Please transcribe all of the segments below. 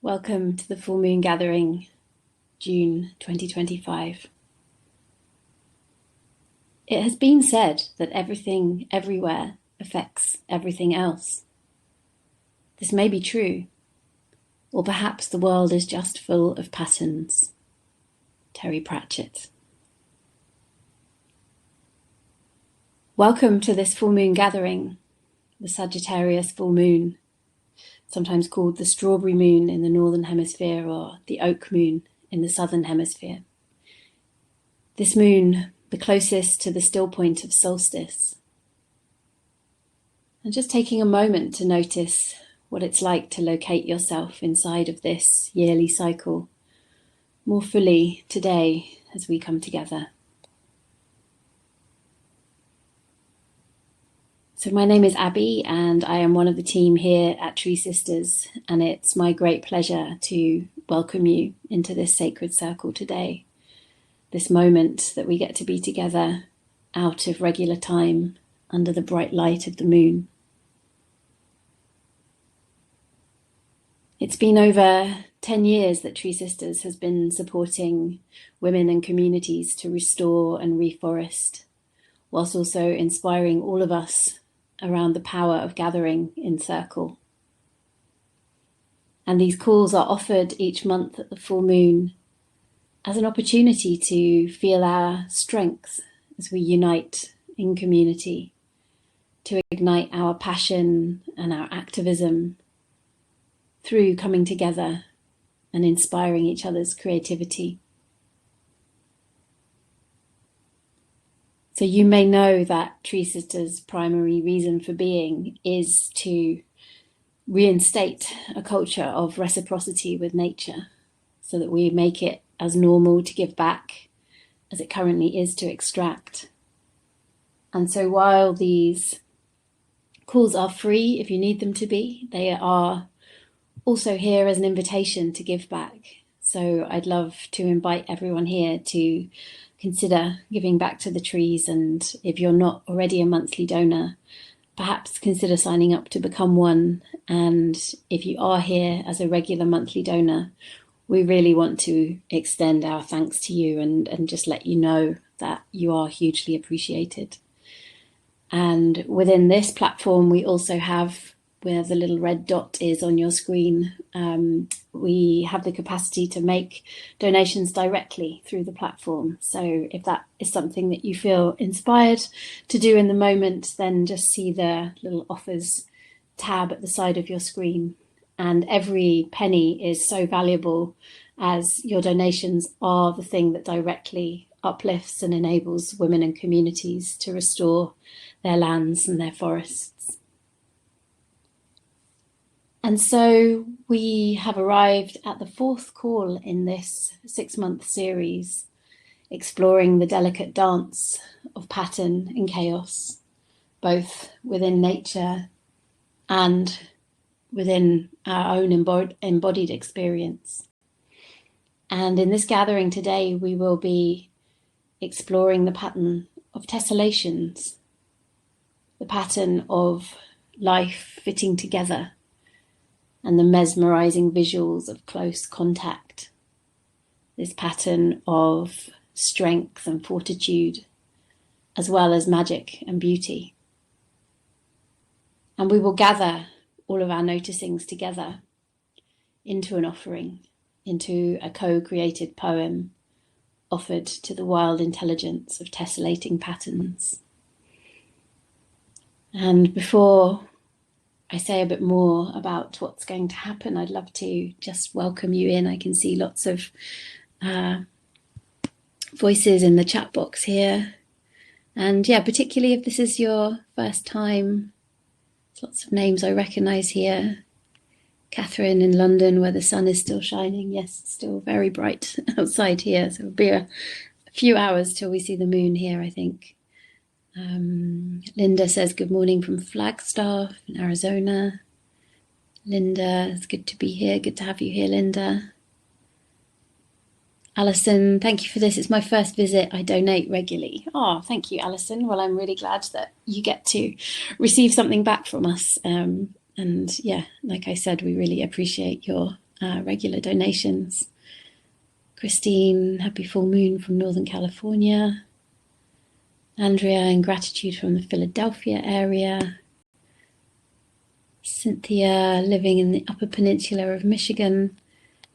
Welcome to the Full Moon Gathering, June 2025. It has been said that everything everywhere affects everything else. This may be true, or perhaps the world is just full of patterns. Terry Pratchett. Welcome to this full moon gathering, the Sagittarius full moon, sometimes called the strawberry moon in the northern hemisphere or the oak moon in the southern hemisphere. This moon, the closest to the still point of solstice. And just taking a moment to notice what it's like to locate yourself inside of this yearly cycle more fully today as we come together. So my name is Abby and I am one of the team here at TreeSisters, and it's my great pleasure to welcome you into this sacred circle today, this moment that we get to be together out of regular time under the bright light of the moon. It's been over 10 years that TreeSisters has been supporting women and communities to restore and reforest, whilst also inspiring all of us around the power of gathering in circle. And these calls are offered each month at the full moon as an opportunity to feel our strength as we unite in community, to ignite our passion and our activism through coming together and inspiring each other's creativity. So you may know that TreeSisters' primary reason for being is to reinstate a culture of reciprocity with nature, so that we make it as normal to give back as it currently is to extract. And so while these calls are free if you need them to be, they are also here as an invitation to give back. So I'd love to invite everyone here to consider giving back to the trees, and if you're not already a monthly donor, perhaps consider signing up to become one. And if you are here as a regular monthly donor, we really want to extend our thanks to you and just let you know that you are hugely appreciated. And within this platform, we also have, where the little red dot is on your screen, we have the capacity to make donations directly through the platform. So if that is something that you feel inspired to do in the moment, then just see the little offers tab at the side of your screen. And every penny is so valuable, as your donations are the thing that directly uplifts and enables women and communities to restore their lands and their forests. And so we have arrived at the fourth call in this 6-month series, exploring the delicate dance of pattern and chaos, both within nature and within our own embodied experience. And in this gathering today, we will be exploring the pattern of tessellations, the pattern of life fitting together, and the mesmerizing visuals of close contact, this pattern of strength and fortitude, as well as magic and beauty. And we will gather all of our noticings together into an offering, into a co-created poem offered to the wild intelligence of tessellating patterns. And before I say a bit more about what's going to happen, I'd love to just welcome you in. I can see lots of voices in the chat box here. And yeah, particularly if this is your first time, there's lots of names I recognise here. Catherine in London, where the sun is still shining. Yes, it's still very bright outside here. So it'll be a few hours till we see the moon here, I think. Linda says good morning from Flagstaff in Arizona. Linda, it's good to be here. Good to have you here, Linda. Alison, thank you for this. It's my first visit. I donate regularly. Oh, thank you, Alison. Well, I'm really glad that you get to receive something back from us. And yeah, like I said, we really appreciate your regular donations. Christine, happy full moon from Northern California. Andrea, in gratitude from the Philadelphia area. Cynthia, living in the Upper Peninsula of Michigan,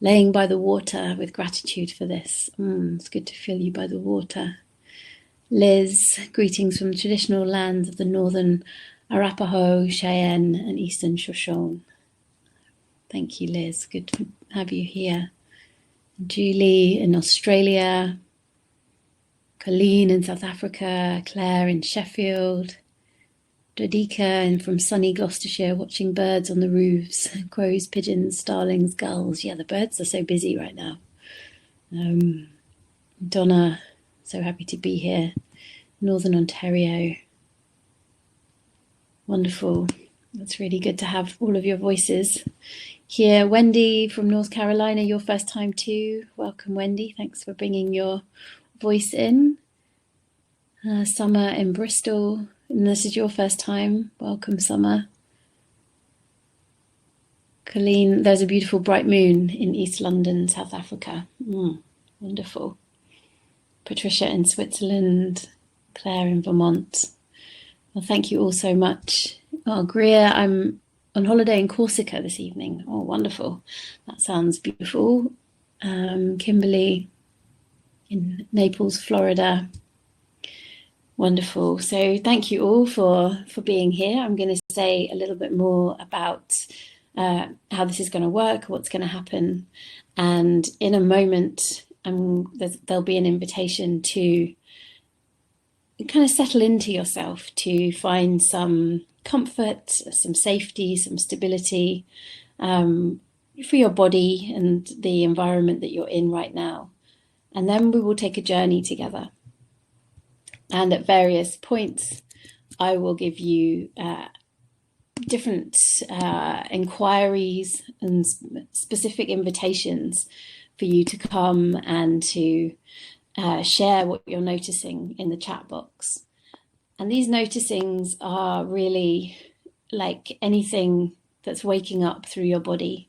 laying by the water with gratitude for this. It's good to feel you by the water. Liz, greetings from the traditional lands of the Northern Arapaho, Cheyenne, and Eastern Shoshone. Thank you, Liz. Good to have you here. Julie in Australia. Colleen in South Africa. Claire in Sheffield. Dodika from sunny Gloucestershire, watching birds on the roofs. Crows, pigeons, starlings, gulls. Yeah, the birds are so busy right now. Donna, so happy to be here. Northern Ontario. Wonderful. That's really good to have all of your voices here. Wendy from North Carolina, your first time too. Welcome, Wendy. Thanks for bringing your voice in. Summer in Bristol, and this is your first time. Welcome, Summer. Colleen, there's a beautiful bright moon in East London, South Africa. Wonderful. Patricia in Switzerland. Claire in Vermont. Well, thank you all so much. Oh, Greer, I'm on holiday in Corsica this evening. Oh, wonderful. That sounds beautiful. Kimberly in Naples, Florida. Wonderful. So thank you all for being here. I'm going to say a little bit more about how this is going to work, what's going to happen. And in a moment, there'll be an invitation to kind of settle into yourself, to find some comfort, some safety, some stability for your body and the environment that you're in right now. And then we will take a journey together. And at various points, I will give you different inquiries and specific invitations for you to come and to share what you're noticing in the chat box. And these noticings are really like anything that's waking up through your body.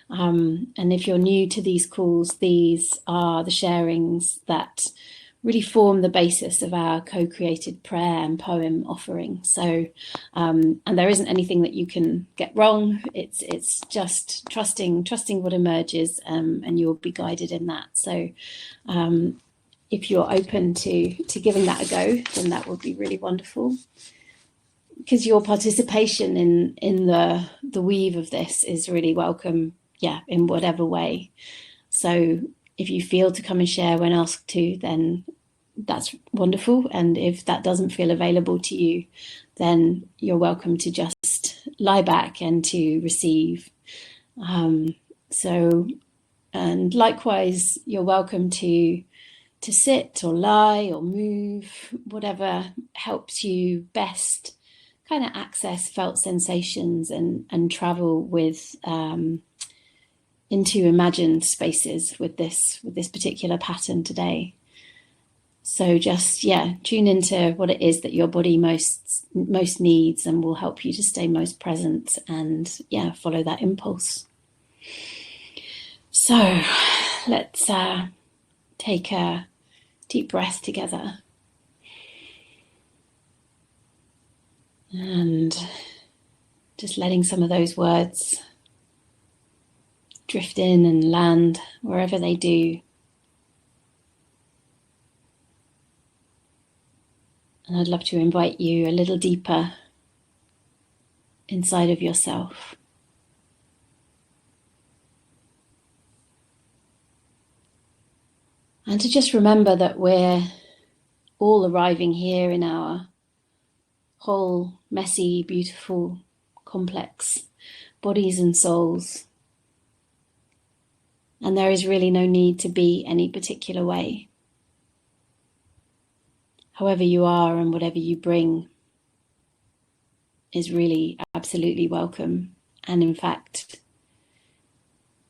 And if you're new to these calls, these are the sharings that really form the basis of our co-created prayer and poem offering. So, and there isn't anything that you can get wrong. It's just trusting what emerges, and you'll be guided in that. So, if you're open to giving that a go, then that would be really wonderful. Because your participation in the weave of this is really welcome, in whatever way. So if you feel to come and share when asked to, then that's wonderful. And if that doesn't feel available to you, then you're welcome to just lie back and to receive. And likewise, you're welcome to sit or lie or move, whatever helps you best kind of access felt sensations and travel with into imagined spaces with this particular pattern today. So just tune into what it is that your body most needs, and will help you to stay most present and follow that impulse. So let's take a deep breath together. And just letting some of those words drift in and land wherever they do. And I'd love to invite you a little deeper inside of yourself. And to just remember that we're all arriving here in our whole, messy, beautiful, complex bodies and souls. And there is really no need to be any particular way. However you are and whatever you bring is really absolutely welcome. And in fact,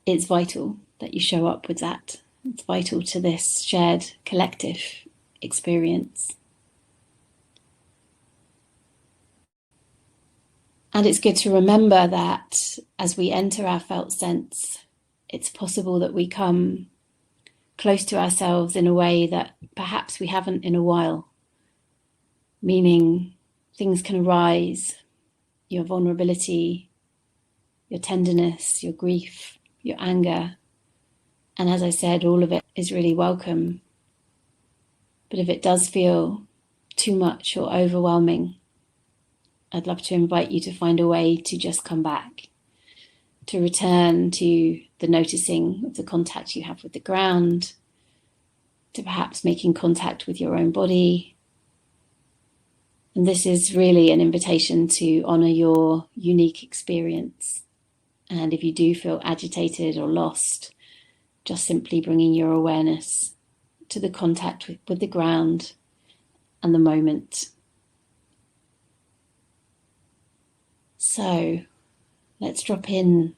it's vital that you show up with that. It's vital to this shared collective experience. And it's good to remember that as we enter our felt sense, it's possible that we come close to ourselves in a way that perhaps we haven't in a while, meaning things can arise, your vulnerability, your tenderness, your grief, your anger. And as I said, all of it is really welcome. But if it does feel too much or overwhelming, I'd love to invite you to find a way to just come back, to return to the noticing of the contact you have with the ground, to perhaps making contact with your own body. And this is really an invitation to honor your unique experience. And if you do feel agitated or lost, just simply bringing your awareness to the contact with the ground and the moment. So let's drop in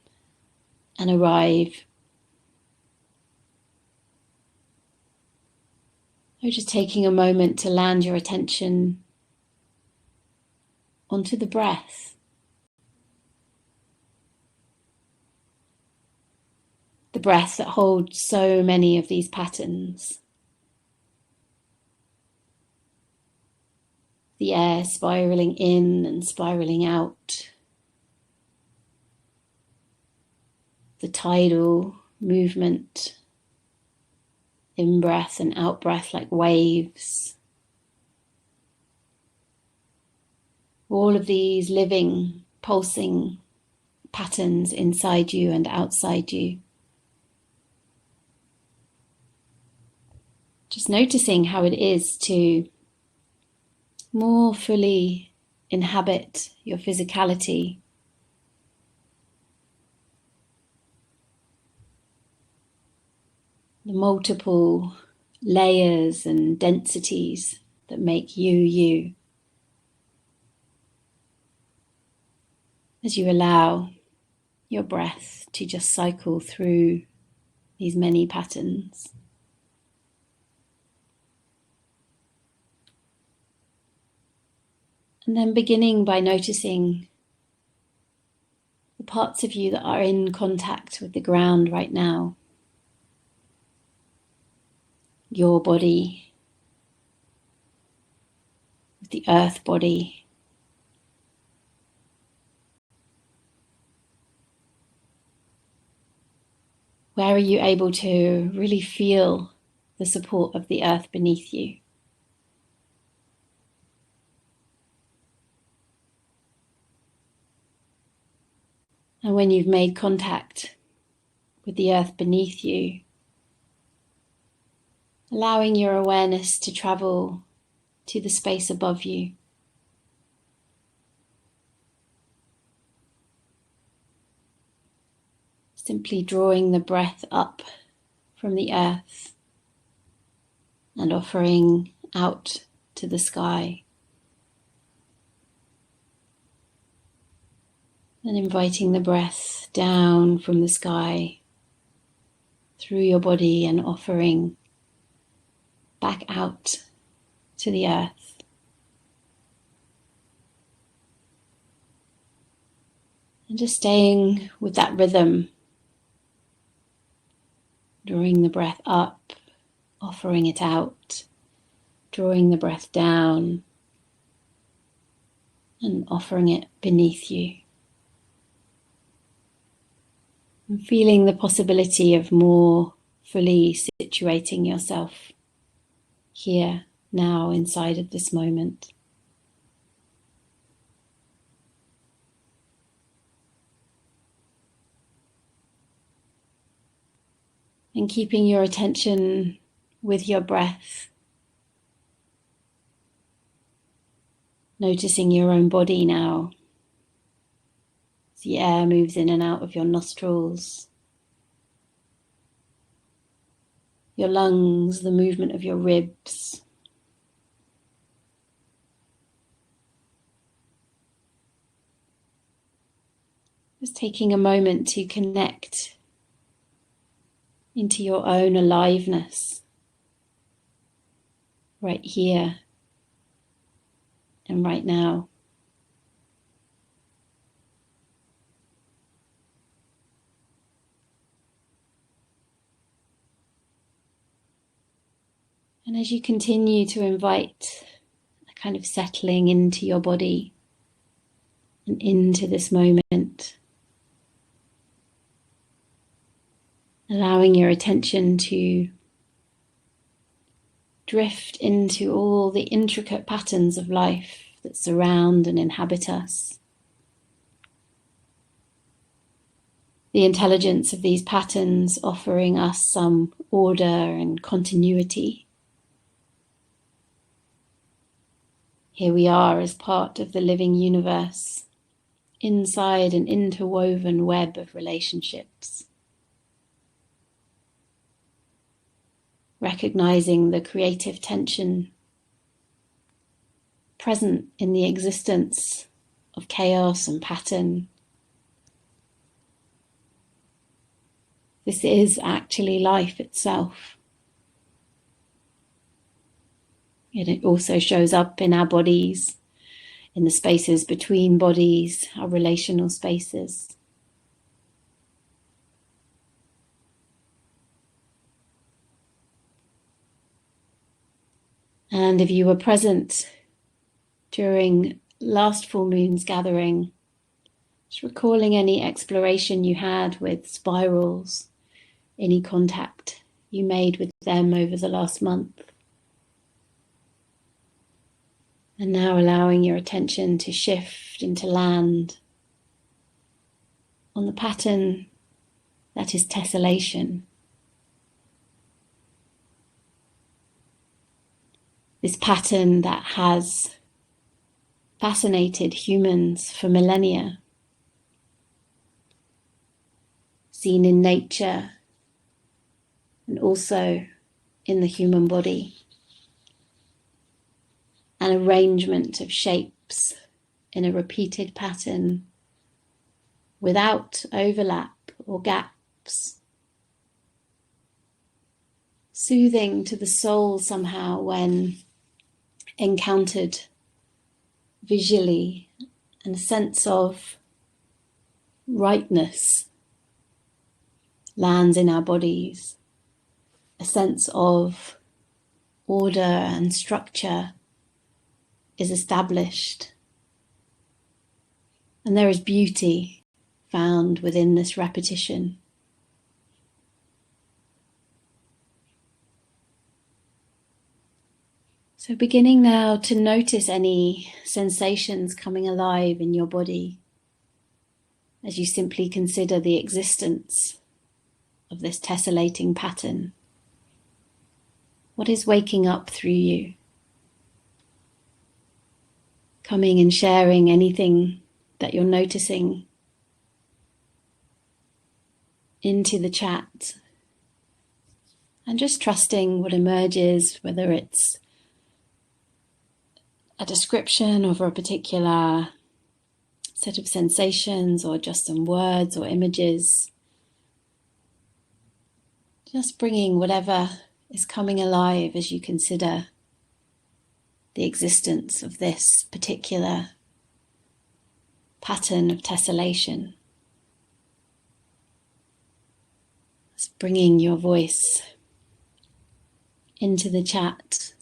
and arrive. So just taking a moment to land your attention onto the breath. The breath that holds so many of these patterns. The air spiraling in and spiraling out. The tidal movement, in-breath and out-breath like waves. All of these living, pulsing patterns inside you and outside you. Just noticing how it is to more fully inhabit your physicality. The multiple layers and densities that make you, you. As you allow your breath to just cycle through these many patterns. And then beginning by noticing the parts of you that are in contact with the ground right now. Your body, with the earth body. Where are you able to really feel the support of the earth beneath you? And when you've made contact with the earth beneath you, allowing your awareness to travel to the space above you. Simply drawing the breath up from the earth and offering out to the sky. And inviting the breath down from the sky through your body and offering back out to the earth. And just staying with that rhythm, drawing the breath up, offering it out, drawing the breath down and offering it beneath you. And feeling the possibility of more fully situating yourself here, now, inside of this moment. And keeping your attention with your breath, noticing your own body now. As the air moves in and out of your nostrils, your lungs, the movement of your ribs. Just taking a moment to connect into your own aliveness, right here and right now. And as you continue to invite a kind of settling into your body and into this moment, allowing your attention to drift into all the intricate patterns of life that surround and inhabit us. The intelligence of these patterns offering us some order and continuity. Here we are as part of the living universe, inside an interwoven web of relationships. Recognizing the creative tension present in the existence of chaos and pattern. This is actually life itself. It also shows up in our bodies, in the spaces between bodies, our relational spaces. And if you were present during last full moon's gathering, just recalling any exploration you had with spirals, any contact you made with them over the last month. And now allowing your attention to shift into land on the pattern that is tessellation. This pattern that has fascinated humans for millennia, seen in nature and also in the human body. An arrangement of shapes in a repeated pattern without overlap or gaps. Soothing to the soul somehow when encountered visually, and a sense of rightness lands in our bodies. A sense of order and structure is established. And there is beauty found within this repetition. So beginning now to notice any sensations coming alive in your body as you simply consider the existence of this tessellating pattern. What is waking up through you? Coming and sharing anything that you're noticing into the chat. And just trusting what emerges, whether it's a description of a particular set of sensations or just some words or images. Just bringing whatever is coming alive as you consider the existence of this particular pattern of tessellation. Just bringing your voice into the chat.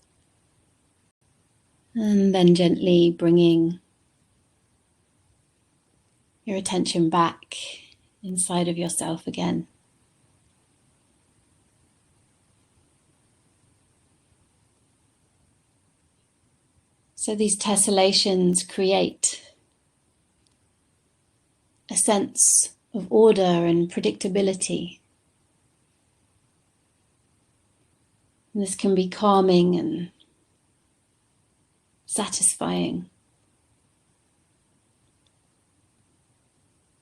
And then gently bringing your attention back inside of yourself again. So these tessellations create a sense of order and predictability. And this can be calming and satisfying.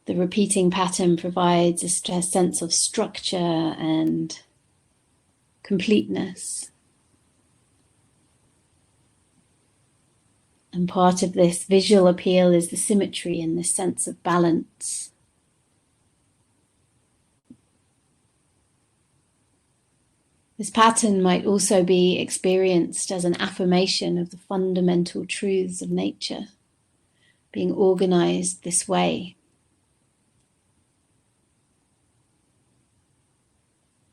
The repeating pattern provides a sense of structure and completeness. And part of this visual appeal is the symmetry and this sense of balance. This pattern might also be experienced as an affirmation of the fundamental truths of nature, being organized this way.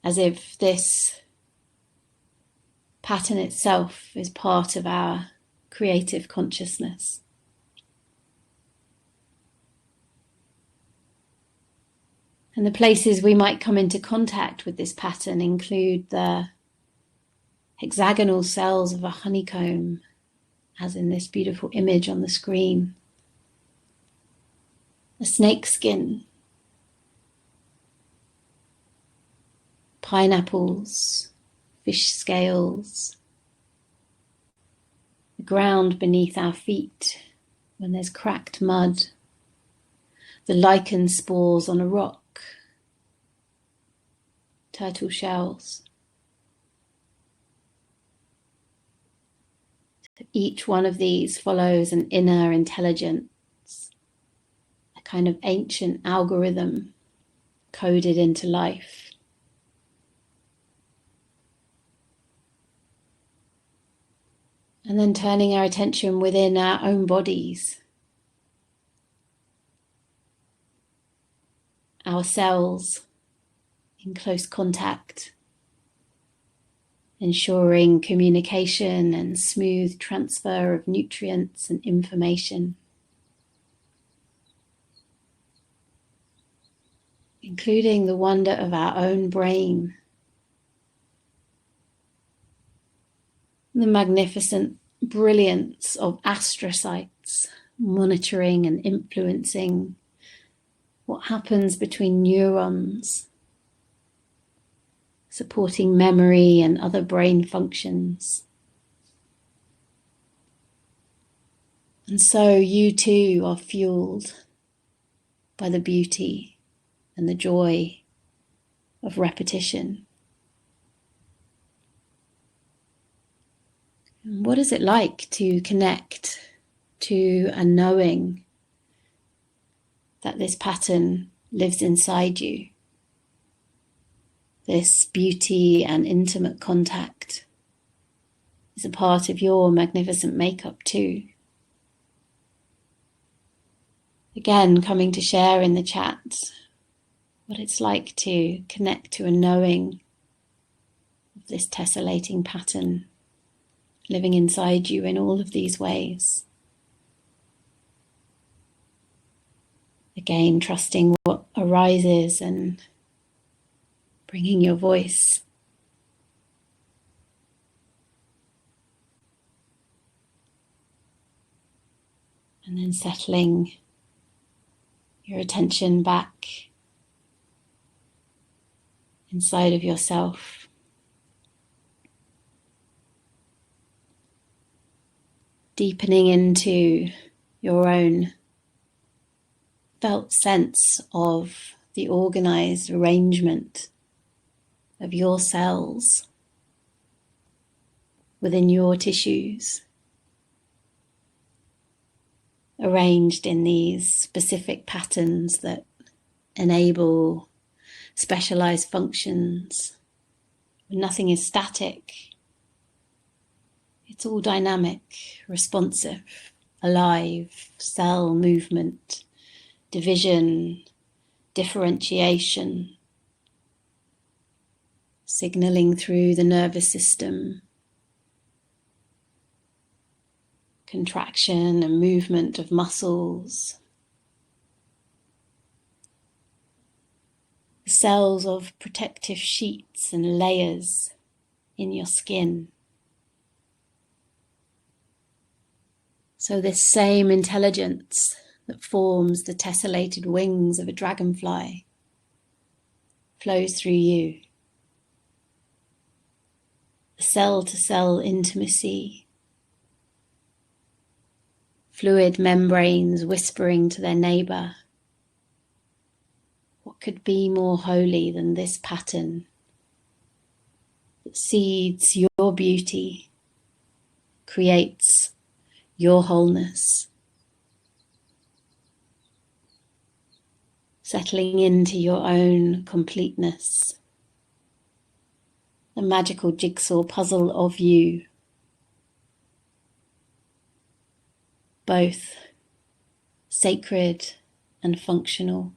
As if this pattern itself is part of our creative consciousness. And the places we might come into contact with this pattern include the hexagonal cells of a honeycomb, as in this beautiful image on the screen, a snake skin, pineapples, fish scales, the ground beneath our feet when there's cracked mud, the lichen spores on a rock, turtle shells. Each one of these follows an inner intelligence, a kind of ancient algorithm coded into life. And then turning our attention within our own bodies, our cells in close contact, ensuring communication and smooth transfer of nutrients and information, including the wonder of our own brain, the magnificent brilliance of astrocytes monitoring and influencing what happens between neurons, supporting memory and other brain functions. And so you too are fueled by the beauty and the joy of repetition. And what is it like to connect to a knowing that this pattern lives inside you? This beauty and intimate contact is a part of your magnificent makeup too. Again, coming to share in the chat what it's like to connect to a knowing of this tessellating pattern living inside you in all of these ways. Again, trusting what arises and bringing your voice. And then settling your attention back inside of yourself. Deepening into your own felt sense of the organized arrangement of your cells within your tissues, arranged in these specific patterns that enable specialized functions. Nothing is static. It's all dynamic, responsive, alive, cell movement, division, differentiation, signaling through the nervous system, contraction and movement of muscles, the cells of protective sheets and layers in your skin. So this same intelligence that forms the tessellated wings of a dragonfly flows through you. Cell-to-cell intimacy, fluid membranes whispering to their neighbour. What could be more holy than this pattern that seeds your beauty, creates your wholeness, settling into your own completeness, the magical jigsaw puzzle of you, both sacred and functional.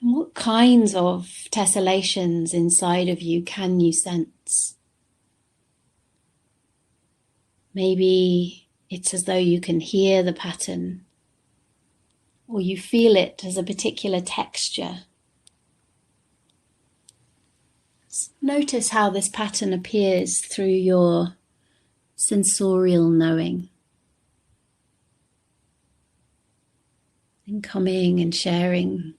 And what kinds of tessellations inside of you can you sense? Maybe it's as though you can hear the pattern, or you feel it as a particular texture. Notice how this pattern appears through your sensorial knowing. And coming and sharing,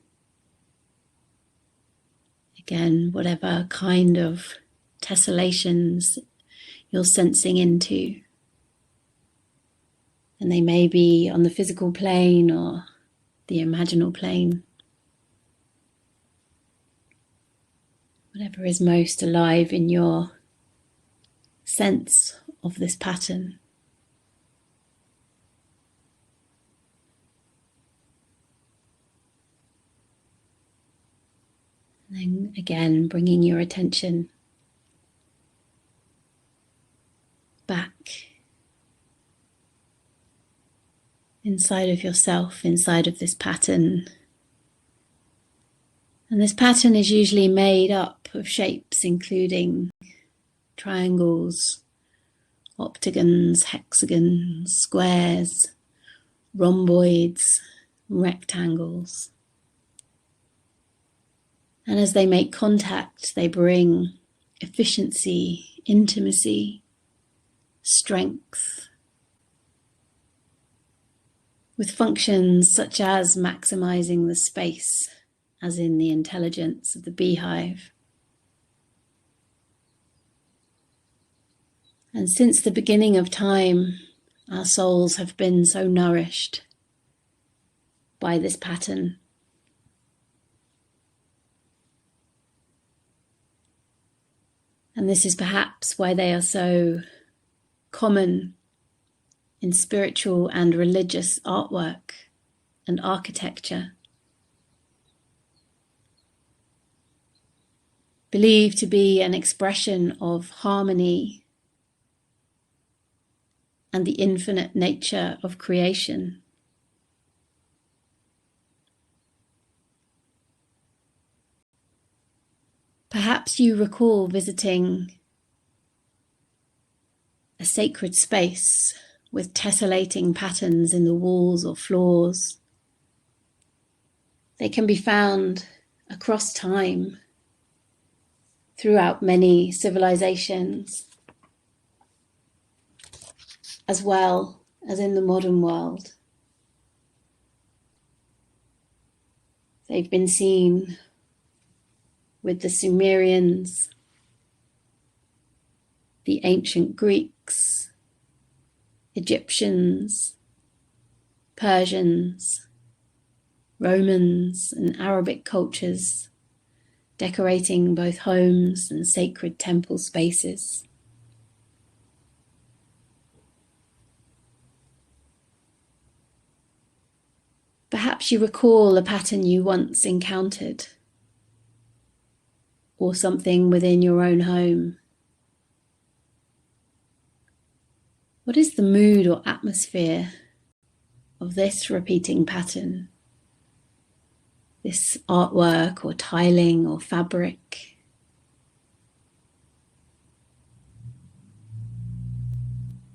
again, whatever kind of tessellations you're sensing into. And they may be on the physical plane or the imaginal plane. Whatever is most alive in your sense of this pattern. And then again, bringing your attention back inside of yourself, inside of this pattern. And this pattern is usually made up of shapes including triangles, octagons, hexagons, squares, rhomboids, rectangles. And as they make contact, they bring efficiency, intimacy, strength, with functions such as maximizing the space, as in the intelligence of the beehive. And since the beginning of time, our souls have been so nourished by this pattern. And this is perhaps why they are so common in spiritual and religious artwork and architecture. Believed to be an expression of harmony and the infinite nature of creation. Perhaps you recall visiting a sacred space with tessellating patterns in the walls or floors. They can be found across time, throughout many civilizations, as well as in the modern world. They've been seen with the Sumerians, the ancient Greeks, Egyptians, Persians, Romans, and Arabic cultures, decorating both homes and sacred temple spaces. Perhaps you recall a pattern you once encountered, or something within your own home. What is the mood or atmosphere of this repeating pattern? This artwork or tiling or fabric?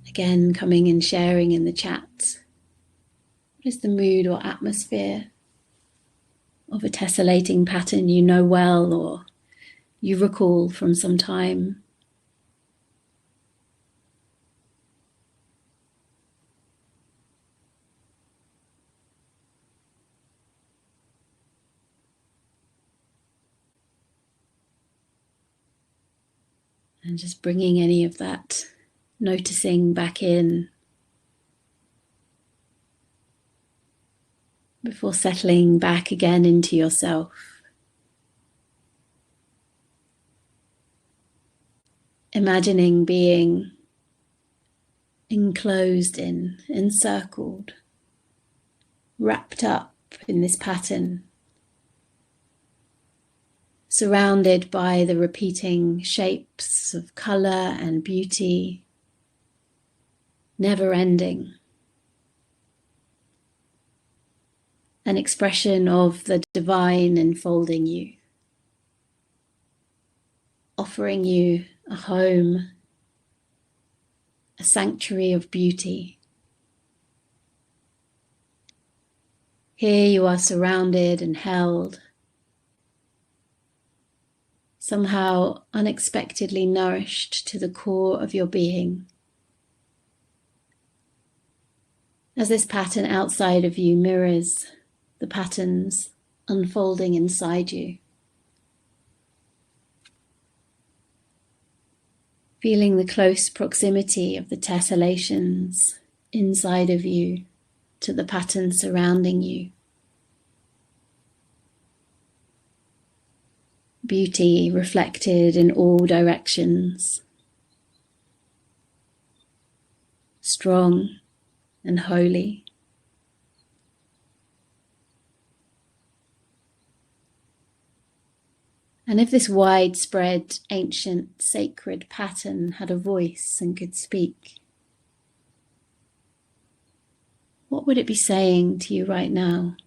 Again, coming and sharing in the chat. What is the mood or atmosphere of a tessellating pattern you know well or you recall from some time? And just bringing any of that noticing back in before settling back again into yourself. Imagining being enclosed in, encircled, wrapped up in this pattern, surrounded by the repeating shapes of colour and beauty, never ending. an expression of the divine enfolding you, offering you a home, a sanctuary of beauty. Here you are surrounded and held, somehow unexpectedly nourished to the core of your being. As this pattern outside of you mirrors the patterns unfolding inside you. Feeling the close proximity of the tessellations inside of you to the pattern surrounding you. Beauty reflected in all directions. Strong and holy. And if this widespread, ancient, sacred pattern had a voice and could speak, what would it be saying to you right now?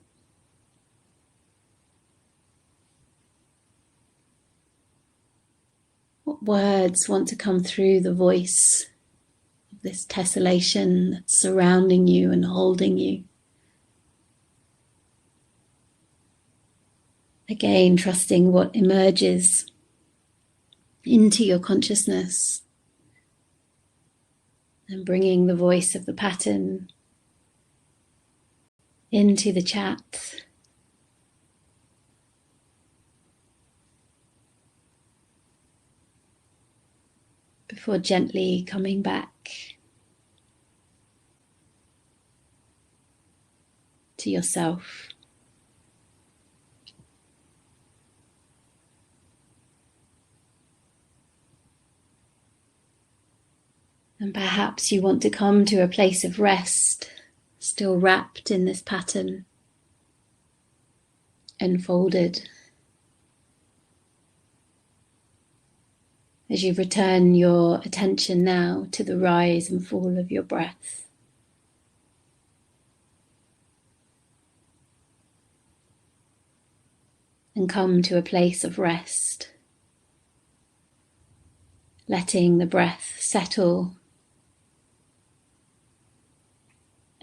What words want to come through the voice of this tessellation that's surrounding you and holding you? Again, trusting what emerges into your consciousness and bringing the voice of the pattern into the chat. Before gently coming back to yourself. And perhaps you want to come to a place of rest, still wrapped in this pattern, enfolded. As you return your attention now to the rise and fall of your breath. And come to a place of rest, letting the breath settle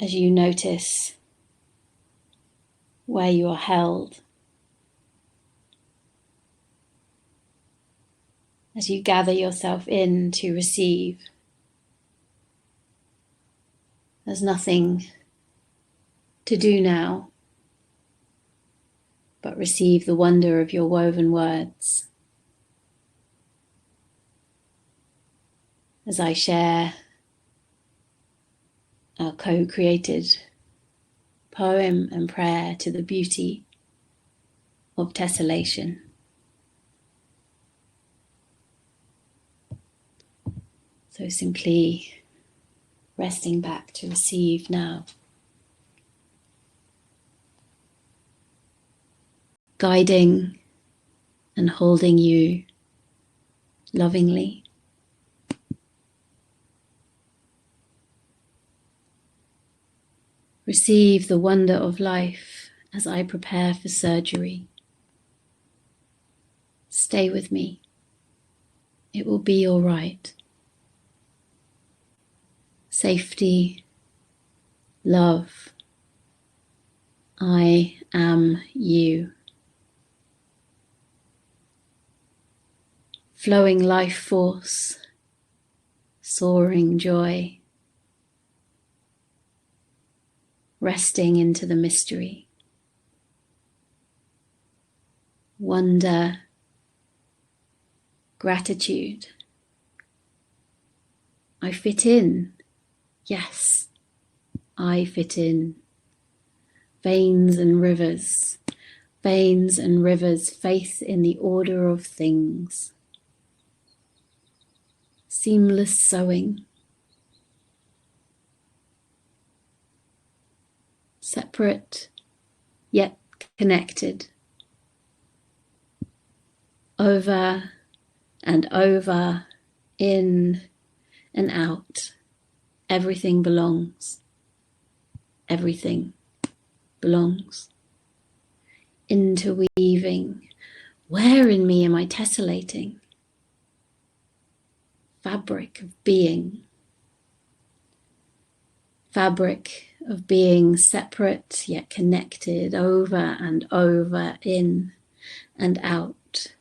as you notice where you are held. As you gather yourself in to receive. There's nothing to do now but receive the wonder of your woven words. As I share our co-created poem and prayer to the beauty of tessellation. So simply resting back to receive now. Guiding and holding you lovingly. Receive the wonder of life as I prepare for surgery. Stay with me. It will be all right. Safety, love. I am you. Flowing life force, soaring joy. Resting into the mystery. Wonder, gratitude. I fit in. Yes, I fit in. Veins and rivers, faith in the order of things. Seamless sewing. Separate, yet connected. Over and over, in and out. Everything belongs. Everything belongs. interweaving. Where in me am I tessellating? Fabric of being. Fabric of being separate yet connected, over and over, in and out.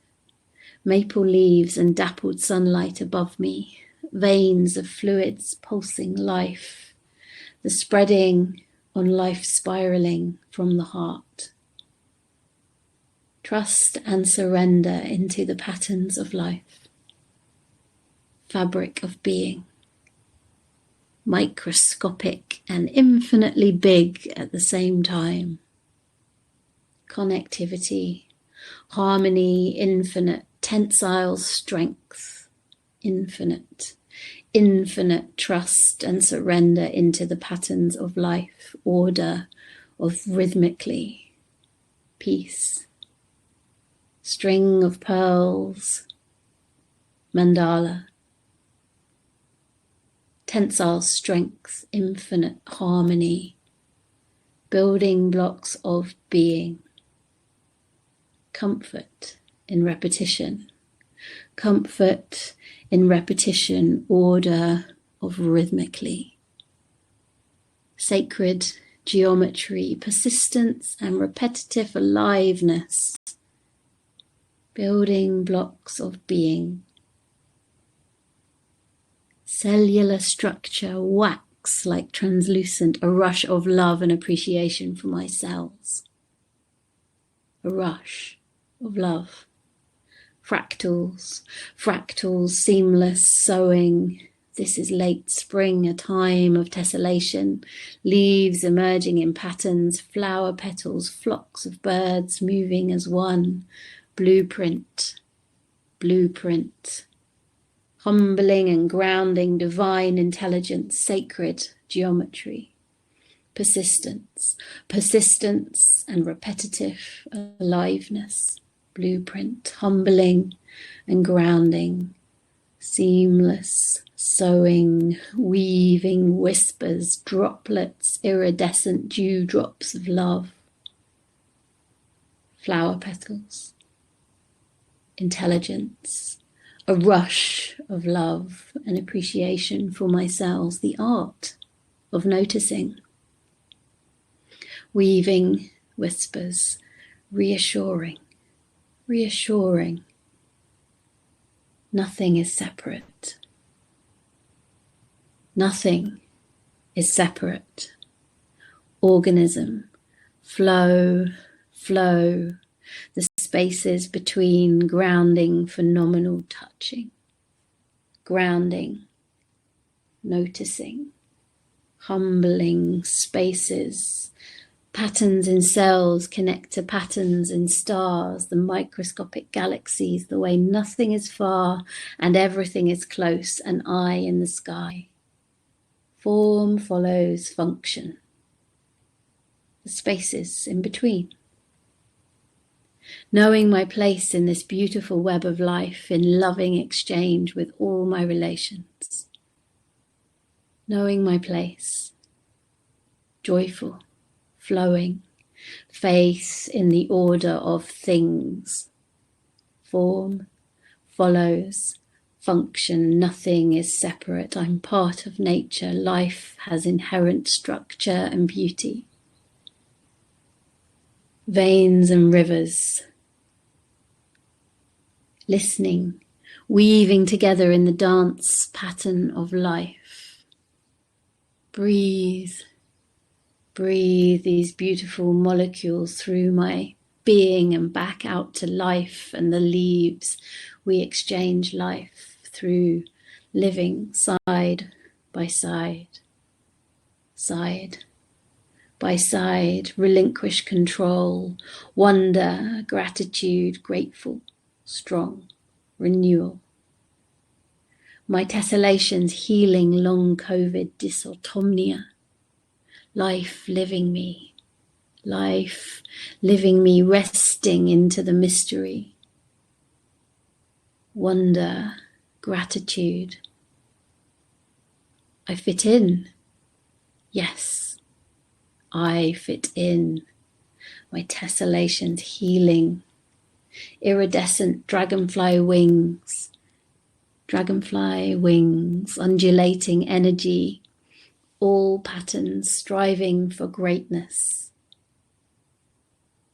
Maple leaves and dappled sunlight above me, veins of fluids pulsing life, the spreading on life spiraling from the heart. Trust and surrender into the patterns of life. Fabric of being. Microscopic and infinitely big at the same time. Connectivity, harmony, infinite, tensile strength, infinite trust and surrender into the patterns of life, order of rhythmically, peace, string of pearls, mandala, tensile strength, infinite harmony, building blocks of being, comfort in repetition, order of rhythmically, sacred geometry, persistence and repetitive aliveness, building blocks of being, cellular structure, wax like translucent, a rush of love and appreciation for my cells, a rush of love. Fractals, seamless sewing. This is late spring, a time of tessellation, leaves emerging in patterns, flower petals, flocks of birds moving as one. Blueprint, humbling and grounding, divine intelligence, sacred geometry, persistence and repetitive aliveness. Blueprint, humbling and grounding, seamless sewing, weaving whispers, droplets, iridescent dewdrops of love, flower petals, intelligence, a rush of love and appreciation for my cells, the art of noticing, weaving whispers, reassuring. Nothing is separate. Nothing is separate. Organism, flow, the spaces between, grounding, phenomenal touching, grounding, noticing, humbling spaces. Patterns in cells connect to patterns in stars, the microscopic galaxies, the way nothing is far and everything is close, an eye in the sky. Form follows function. The spaces in between. Knowing my place in this beautiful web of life, in loving exchange with all my relations. Knowing my place. Joyful. Flowing, faith in the order of things. Form follows function, nothing is separate. I'm part of nature. Life has inherent structure and beauty. Veins and rivers. Listening, weaving together in the dance pattern of life. Breathe these beautiful molecules through my being and back out to life and the leaves. We exchange life through living side by side, relinquish control, wonder, gratitude, grateful, strong, renewal. My tessellations healing long COVID dysautonomia. Life living me, resting into the mystery. Wonder, gratitude. I fit in. Yes, I fit in. my tessellations healing, iridescent dragonfly wings, undulating energy, all patterns striving for greatness,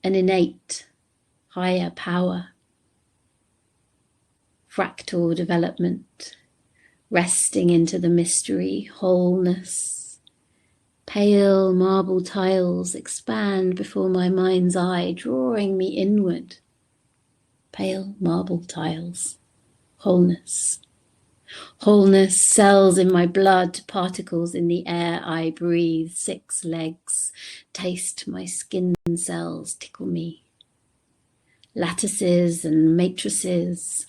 an innate higher power, fractal development, resting into the mystery, wholeness. Pale marble tiles expand before my mind's eye, drawing me inward. Pale marble tiles, wholeness. Wholeness, cells in my blood, particles in the air I breathe, 6 legs, taste my skin cells, tickle me. Lattices and matrices,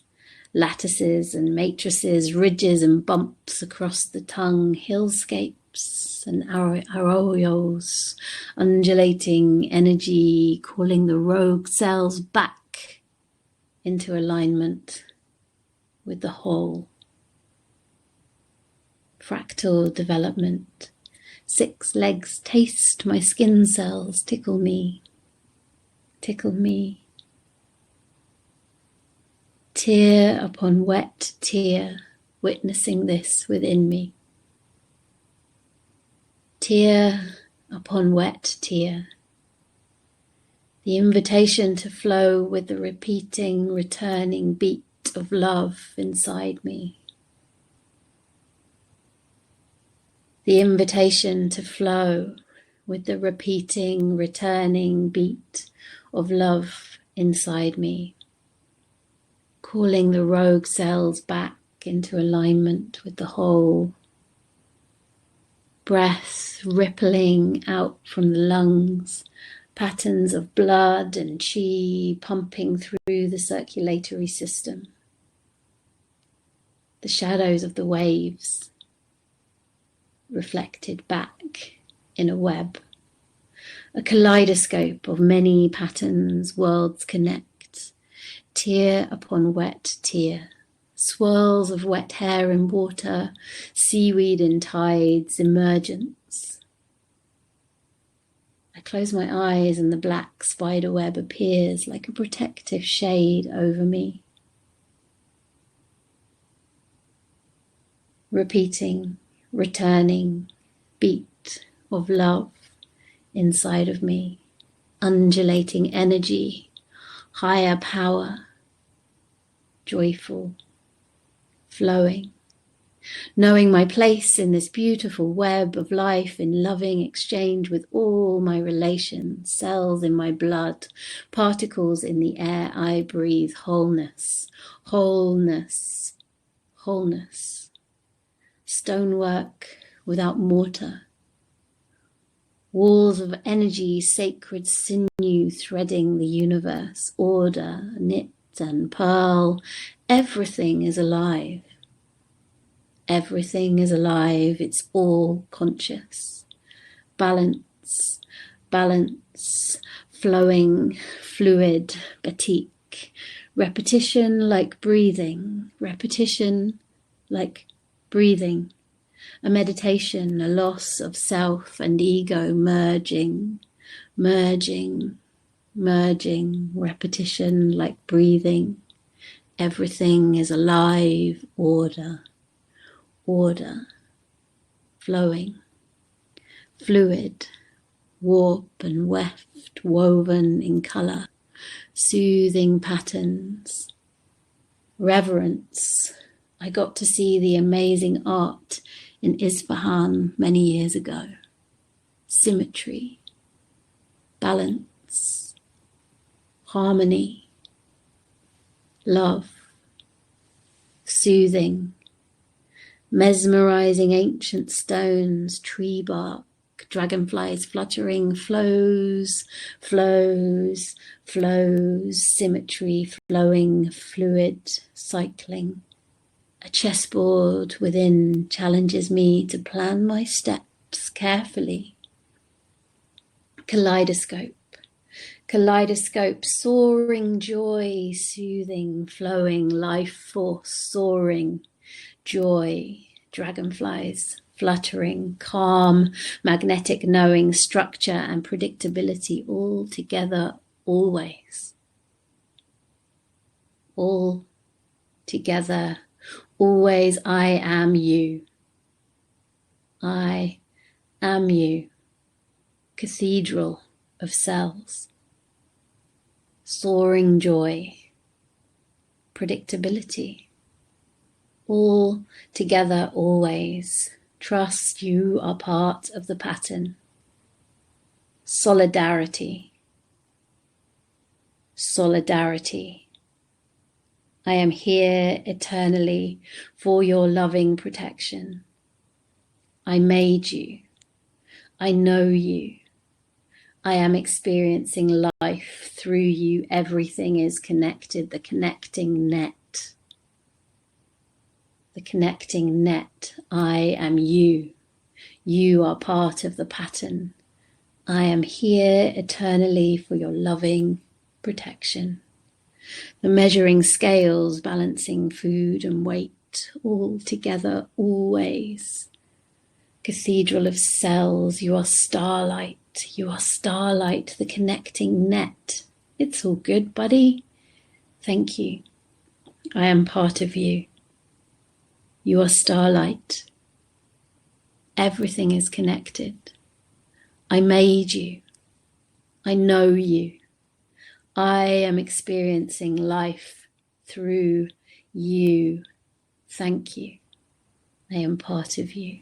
ridges and bumps across the tongue, hillscapes and arroyos, undulating energy, calling the rogue cells back into alignment with the whole. Fractal development, 6 legs taste my skin cells, tickle me, tickle me. Tear upon wet tear, witnessing this within me. Tear upon wet tear. The invitation to flow with the repeating, returning beat of love inside me. The invitation to flow with the repeating, returning beat of love inside me. Calling the rogue cells back into alignment with the whole. Breath rippling out from the lungs, patterns of blood and chi pumping through the circulatory system. The shadows of the waves reflected back in a web. A kaleidoscope of many patterns, worlds connect. Tear upon wet tear, swirls of wet hair in water, seaweed in tides, emergence. I close my eyes and the black spider web appears like a protective shade over me. Repeating, returning beat of love inside of me, undulating energy, higher power, joyful, flowing, knowing my place in this beautiful web of life in loving exchange with all my relations, cells in my blood, particles in the air I breathe, wholeness, wholeness, wholeness, stonework without mortar, walls of energy, sacred sinew threading the universe, order, knit and pearl, everything is alive. Everything is alive, it's all conscious. Balance, balance, flowing, fluid, batik, repetition like breathing, repetition like breathing. A meditation, a loss of self and ego merging, merging, merging, repetition like breathing. Everything is alive, order, order, flowing, fluid, warp and weft, woven in colour, soothing patterns, reverence. I got to see the amazing art in Isfahan many years ago. Symmetry, balance, harmony, love, soothing, mesmerizing ancient stones, tree bark, dragonflies fluttering, flows, flows, flows, symmetry, flowing, fluid, cycling. A chessboard within challenges me to plan my steps carefully. Kaleidoscope, kaleidoscope, soaring joy, soothing, flowing, life force, soaring, joy, dragonflies fluttering, calm, magnetic knowing, structure and predictability all together, always. All together, always. I am you. I am you. Cathedral of cells. Soaring joy. Predictability. All together, always. Trust you are part of the pattern. Solidarity. Solidarity. I am here eternally for your loving protection. I made you. I know you. I am experiencing life through you. Everything is connected. The connecting net. The connecting net. I am you. You are part of the pattern. I am here eternally for your loving protection. The measuring scales, balancing food and weight, all together, always. Cathedral of cells, you are starlight. You are starlight, the connecting net. It's all good, buddy. Thank you. I am part of you. You are starlight. Everything is connected. I made you. I know you. I am experiencing life through you. Thank you. I am part of you.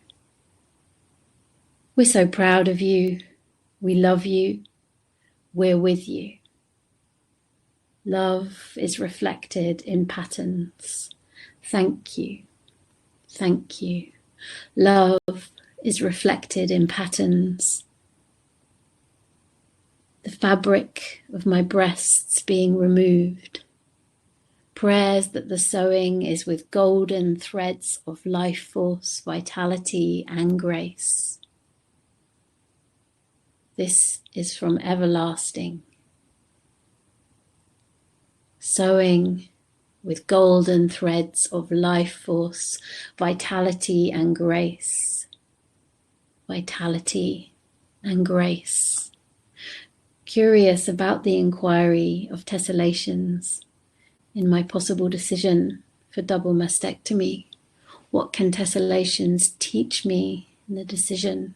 We're so proud of you. We love you. We're with you. Love is reflected in patterns. Thank you. Thank you. Love is reflected in patterns. The fabric of my breasts being removed. Prayers that the sewing is with golden threads of life force, vitality, and grace. This is from everlasting. Sewing with golden threads of life force, vitality, and grace. Vitality and grace. Curious about the inquiry of tessellations in my possible decision for double mastectomy. What can tessellations teach me in the decision?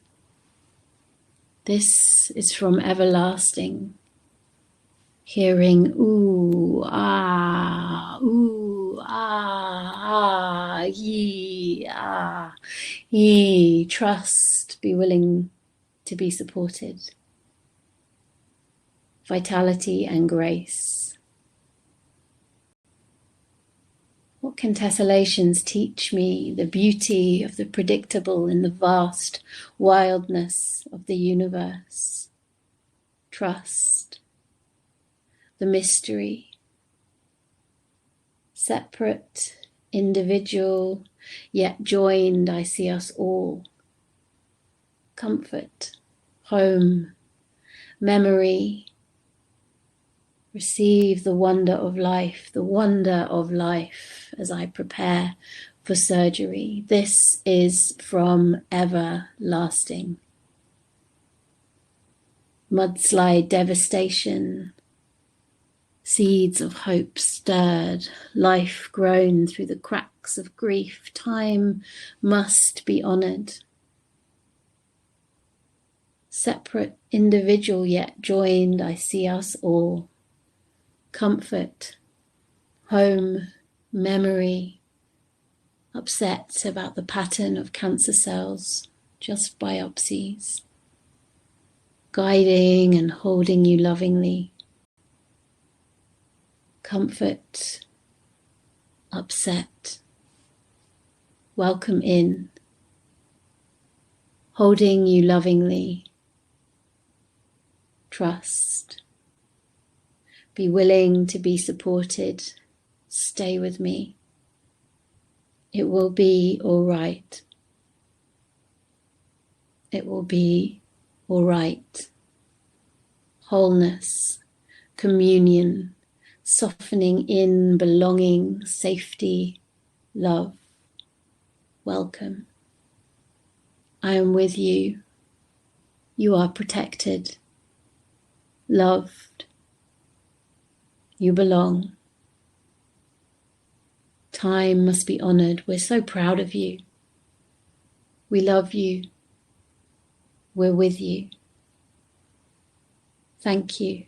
This is from everlasting. Hearing ooh, ah, ye, trust, be willing to be supported. Vitality and grace. What can tessellations teach me? The beauty of the predictable in the vast wildness of the universe. Trust. The mystery. Separate, individual, yet joined, I see us all. Comfort, home, memory. Receive the wonder of life as I prepare for surgery. This is from everlasting. Mudslide devastation. Seeds of hope stirred, life grown through the cracks of grief. Time must be honoured. Separate, individual, yet joined, I see us all. Comfort, home, memory, upset about the pattern of cancer cells, just biopsies. Guiding and holding you lovingly. Comfort, upset, welcome in, holding you lovingly, trust, be willing to be supported, stay with me, it will be all right, it will be all right, wholeness, communion, softening in, belonging, safety, love, welcome. I am with you. You are protected, loved. You belong. Time must be honoured. We're so proud of you. We love you. We're with you. Thank you.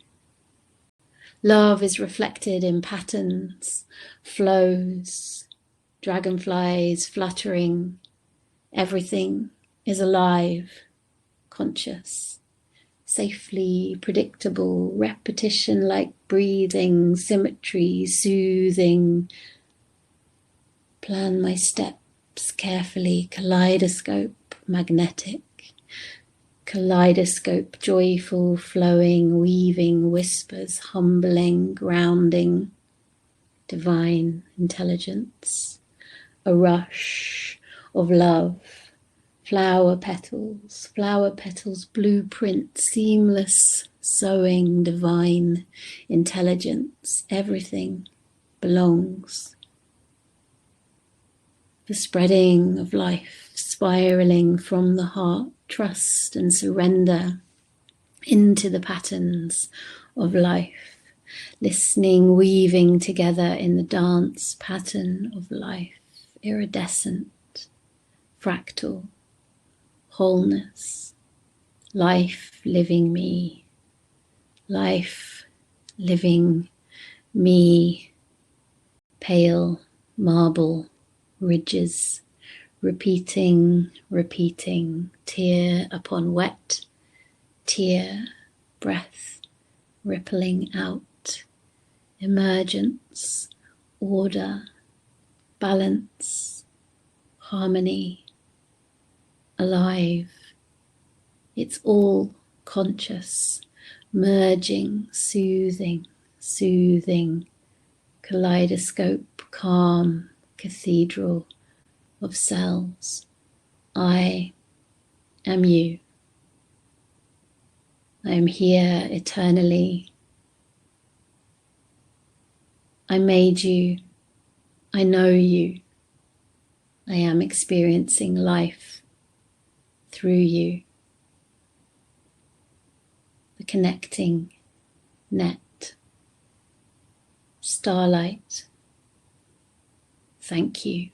Love is reflected in patterns, flows, dragonflies fluttering. Everything is alive, conscious, safely predictable, repetition like breathing, symmetry, soothing. Plan my steps carefully, kaleidoscope, magnetic. Kaleidoscope, joyful, flowing, weaving, whispers, humbling, grounding, divine intelligence, a rush of love, flower petals, blueprint, seamless sewing, divine intelligence, everything belongs. The spreading of life, spiraling from the heart, trust and surrender into the patterns of life, listening, weaving together in the dance pattern of life, iridescent, fractal, wholeness, life living me, life living me, pale marble ridges, repeating, tear upon wet, tear, breath, rippling out, emergence, order, balance, harmony, alive. It's all conscious, merging, soothing, kaleidoscope, calm, cathedral of cells. I am you. I am here eternally. I made you. I know you. I am experiencing life through you. The connecting net. Starlight. Thank you.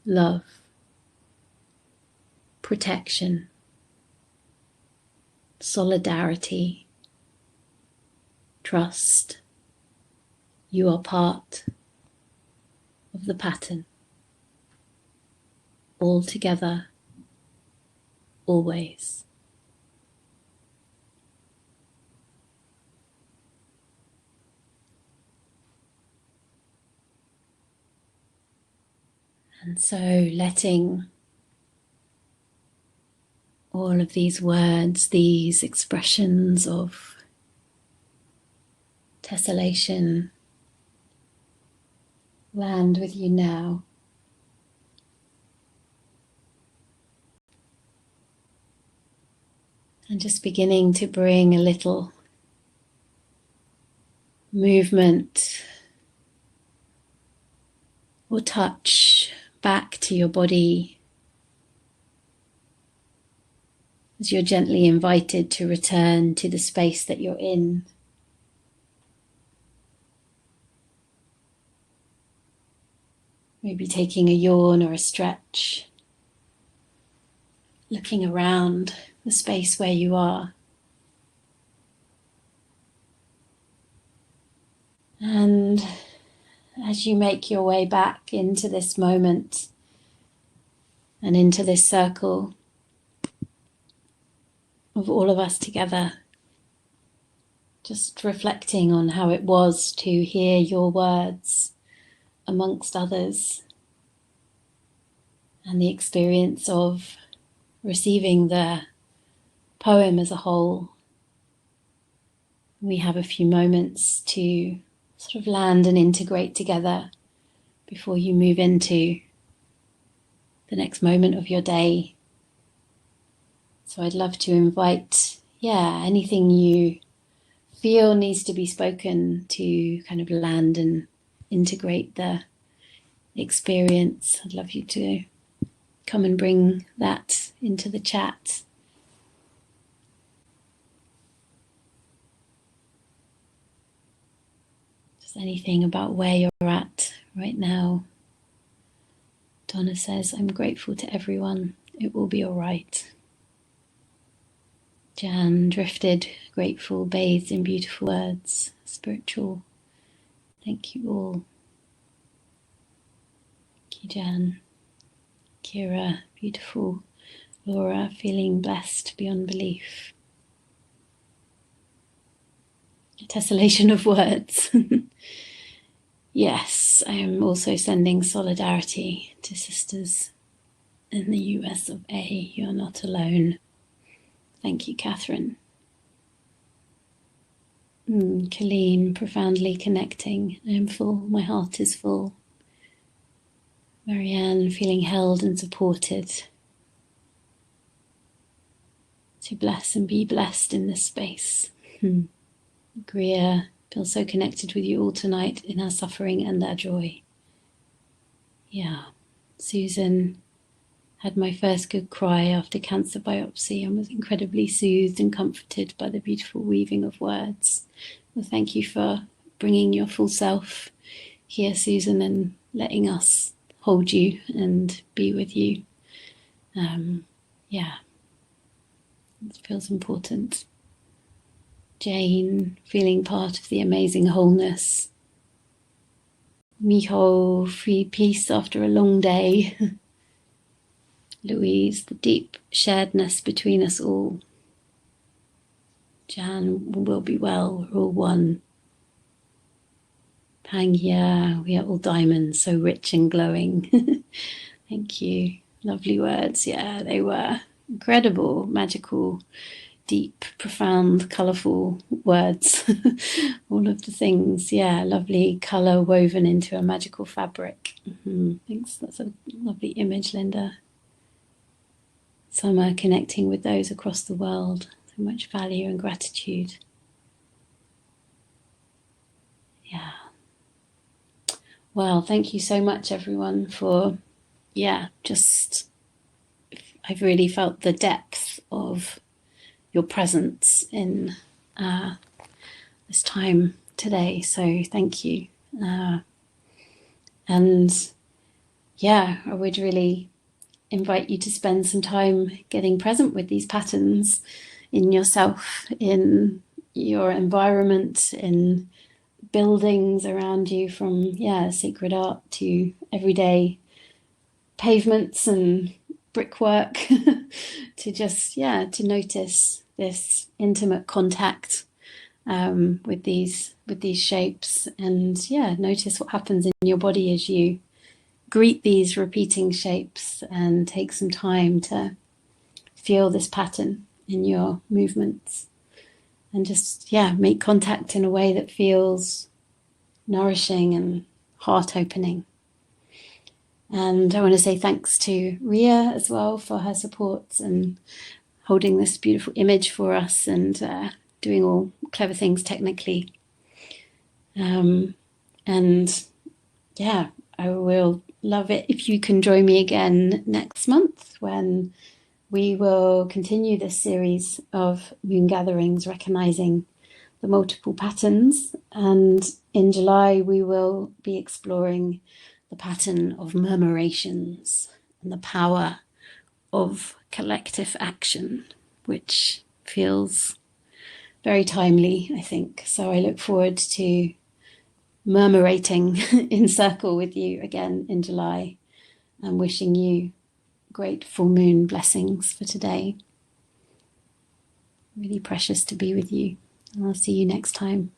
Love. Protection. Solidarity. Trust. You are part of the pattern. All together, always. And so letting all of these words, these expressions of tessellation land with you now. And just beginning to bring a little movement or touch back to your body as you're gently invited to return to the space that you're in. Maybe taking a yawn or a stretch, looking around the space where you are. And as you make your way back into this moment and into this circle of all of us together, just reflecting on how it was to hear your words amongst others and the experience of receiving the poem as a whole. We have a few moments to sort of land and integrate together before you move into the next moment of your day. So I'd love to invite, anything you feel needs to be spoken to kind of land and integrate the experience. I'd love you to come and bring that into the chat. Just anything about where you're at right now. Donna says, I'm grateful to everyone. It will be all right. Jan drifted, grateful, bathed in beautiful words, spiritual. Thank you all. Thank you, Jan. Kira, beautiful. Laura, feeling blessed beyond belief. A tessellation of words. Yes, I am also sending solidarity to sisters in the US of A. You're not alone. Thank you, Catherine. Colleen, profoundly connecting. I am full, my heart is full. Marianne, feeling held and supported. To bless and be blessed in this space. Greer, feel so connected with you all tonight in our suffering and our joy. Yeah. Susan, had my first good cry after cancer biopsy and was incredibly soothed and comforted by the beautiful weaving of words. Well, thank you for bringing your full self here, Susan, and letting us hold you and be with you. Yeah, it feels important. Jane, feeling part of the amazing wholeness. Miho, free peace after a long day. Louise, the deep sharedness between us all. Jan, will be well, we're all one. Pangya, we are all diamonds, so rich and glowing. Thank you. Lovely words. Yeah, they were incredible, magical, deep, profound, colourful words. All of the things. Yeah, lovely colour woven into a magical fabric. Thanks. That's a lovely image, Linda. Summer, connecting with those across the world. So much value and gratitude. Yeah. Well, thank you so much, everyone, for, I've really felt the depth of your presence in this time today. So thank you. And yeah, I would really invite you to spend some time getting present with these patterns in yourself, in your environment, in buildings around you, from sacred art to everyday pavements and brickwork, to just to notice this intimate contact with these shapes, and notice what happens in your body as you greet these repeating shapes, and take some time to feel this pattern in your movements, and just make contact in a way that feels nourishing and heart opening. And I want to say thanks to Ria as well for her support and holding this beautiful image for us, and doing all clever things technically. And I will love it if you can join me again next month, when we will continue this series of moon gatherings, recognizing the multiple patterns. And in July, we will be exploring the pattern of murmurations and the power of collective action, which feels very timely, I think. So I look forward to murmurating in circle with you again in July, and wishing you great full moon blessings for today. Really precious to be with you. And I'll see you next time.